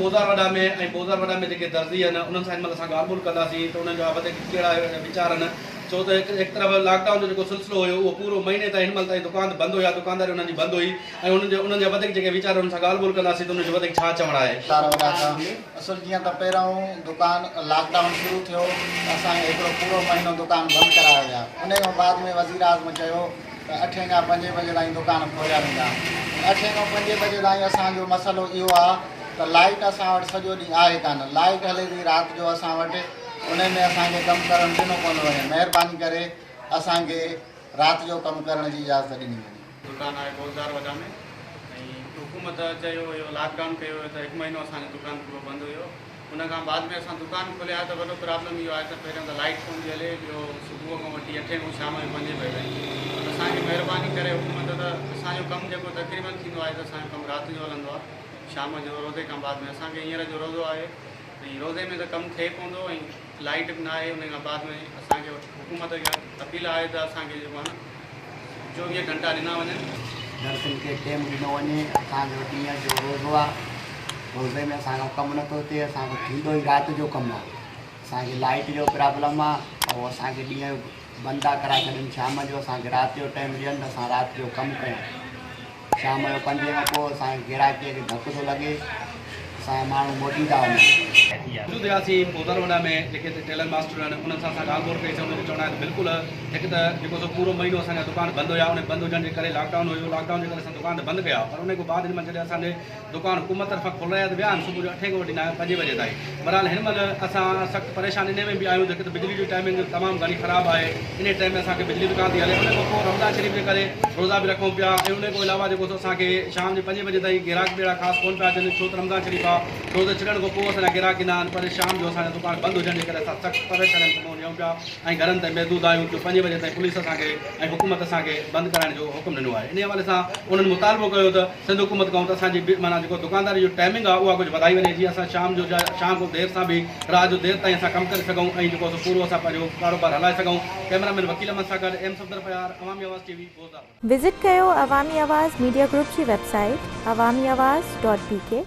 बोज़ार वॾा में बोज़ार वॾा में जेके दर्जी आहिनि उन्हनि सां हिन महिल असां ॻाल्हि ॿोल कंदासीं त उन्हनि जा वधीक कहिड़ा वीचार आहिनि। छो त हिकु तरफ़ लॉकडाउन जो जेको सिलसिलो हुयो उहो पूरो महीने ताईं हिन महिल ताईं दुकान बंदि हुया, दुकानदारी उन्हनि जी बंदि हुई ऐं उन्हनि जा वधीक जेके वीचार उन्हनि सां ॻाल्हि ॿोल कंदासीं त उन्हनि जो वधीक छा चवणु आहे। असुल जीअं त पहिरियों दुकान लॉकडाउन शुरू थियो असांखे हिकिड़ो पूरो महीनो दुकान बंदि कराया विया। उन खां बाद में वज़ीर आज़म चयो त 8 खां 5 बजे ताईं दुकान खोलिया वेंदा। 8 खां 5 बजे ताईं असांजो मसइलो इहो आहे त लाइट असां वटि सॼो ॾींहुं आहे कान, लाइट हले थी राति जो असां वटि, उन में असांखे कमु करणु ॾिनो पवंदो वञे। महिरबानी करे असांखे राति जो कमु करण जी इजाज़त ॾिनी वञे। दुकान आहे बोज़ार वॾा में ऐं हुकूमत चयो हुयो लॉकडाउन कयो हुयो त 1 महीनो असांजो दुकान पूरो बंदि हुयो। उन खां बाद में असां दुकान खोलिया त वॾो प्रॉब्लम इहो आहे त पहिरियों त लाइट कोन थी हले, ॿियो सुबुह खां वठी 8 खां शाम जो 5 बजे ताईं। असांखे महिरबानी करे हुकूमत त असांजो कमु जेको तक़रीबन थींदो आहे त असांजो कमु राति जो हलंदो आहे, शाम जो रोज़े खां बाद में। असांखे हींअर जो रोज़ो आहे ऐं रोज़े में त कमु थिए पवंदो ऐं लाइट बि न आहे। उन खां बाद में असांखे हुकूमत खे अपील आहे त असांखे जेको आहे न 24 घंटा ॾिना वञनि। दर्शन के टाइम ॾिनो वञे। असांजो ॾींहं जो रोज़ो आहे, रोज़े में असांजो कमु नथो थिए, असांजो थींदो ई राति जो कमु आहे। असांखे लाइट जो प्रॉब्लम आहे ऐं असांखे ॾींहं जो बंदि आहे कराए छॾनि, शाम जो असांखे राति जो टाइम ॾियनि त असां राति जो कमु कयूं। शाम जो 5 खां पोइ असांखे गिराकीअ खे धकु थो लॻे, असांजा माण्हू मोटी था वञनि। मौजूदु हुआसीं बोज़ार वॾा में जेके टेलर मास्टर आहिनि उन्हनि सां असां ॻाल्हि ॿोल कईसीं। उन्हनि जो चवणु आहे त बिल्कुलु हिकु त जेको सो पूरो महीनो असांजा दुकान बंदि हुया, उन बंदि हुजण जे करे लॉकडाउन हुयो, लॉकडाउन जे करे असां दुकान बंदि कया। पर उन खां बाद हिन महिल जॾहिं असांजे दुकान हुकूमत तरफ़ां खोलाया त विया आहिनि सुबुह जो 8 खां वठी 5 बजे ताईं। बहरहाल हिन महिल असां सख़्तु परेशानी इन में बि आहियूं जेके त बिजली जी टाइमिंग तमामु घणी ख़राबु आहे। इन टाइम में असांखे बिजली दुकान थी हले। उन खां पोइ रमज़ान शरीफ़ जे करे रोज़ा बि रखूं पिया ऐं उन खां अलावा जेको असांखे शाम जे 5 बजे ताईं गिराक बि अहिड़ा ख़ासि कोन पिया अचनि, छो त रमज़ान शरीफ़ आहे। रोज़ छॾण खां पोइ असांजा गिराक ईंदा आहिनि, पर शाम जो असांजा दुकान बंदि हुजण जे करे असां सख़्तु परेशानी में वञूं पिया ऐं घरनि ताईं महदूद आहियूं जो 5 बजे ताईं पुलिस असांखे ऐं हुकूमत असांखे बंदि कराइण जो हुकुम ॾिनो आहे। इन हवाले सां उन्हनि मुतालबो कयो त सिंध हुकूमत खां त असांजी माना जेको दुकानदारी जो टाइमिंग आहे उहा कुझु वधाई वञे, जीअं असां शाम को देरि सां बि राति जो देरि ताईं असां कमु करे सघूं ऐं जेको पूरो असां पंहिंजो कारोबार हलाए सघूं। कैमरामैन वकील अहमद सां गॾु एम सफदर प्यार, अवामी आवाज़ टीवी बोज़ार। विज़िट कयो अवामी आवाज़ मीडिया ग्रुप जी वेबसाइट awamiawaz.bk।